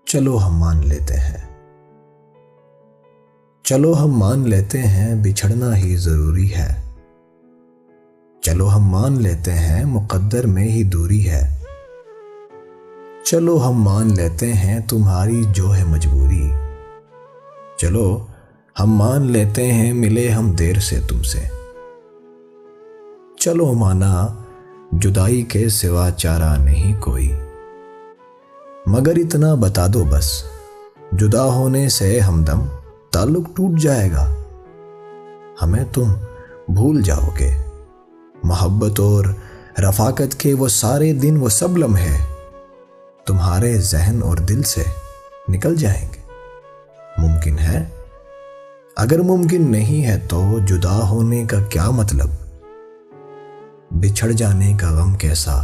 چلو ہم مان لیتے ہیں، چلو ہم مان لیتے ہیں بچھڑنا ہی ضروری ہے، چلو ہم مان لیتے ہیں مقدر میں ہی دوری ہے، چلو ہم مان لیتے ہیں تمہاری جو ہے مجبوری، چلو ہم مان لیتے ہیں ملے ہم دیر سے تم سے، چلو مانا جدائی کے سوا چارہ نہیں کوئی، مگر اتنا بتا دو بس جدا ہونے سے ہمدم تعلق ٹوٹ جائے گا، ہمیں تم بھول جاؤ گے، محبت اور رفاقت کے وہ سارے دن وہ سب لمحے تمہارے ذہن اور دل سے نکل جائیں گے۔ ممکن ہے؟ اگر ممکن نہیں ہے تو جدا ہونے کا کیا مطلب، بچھڑ جانے کا غم کیسا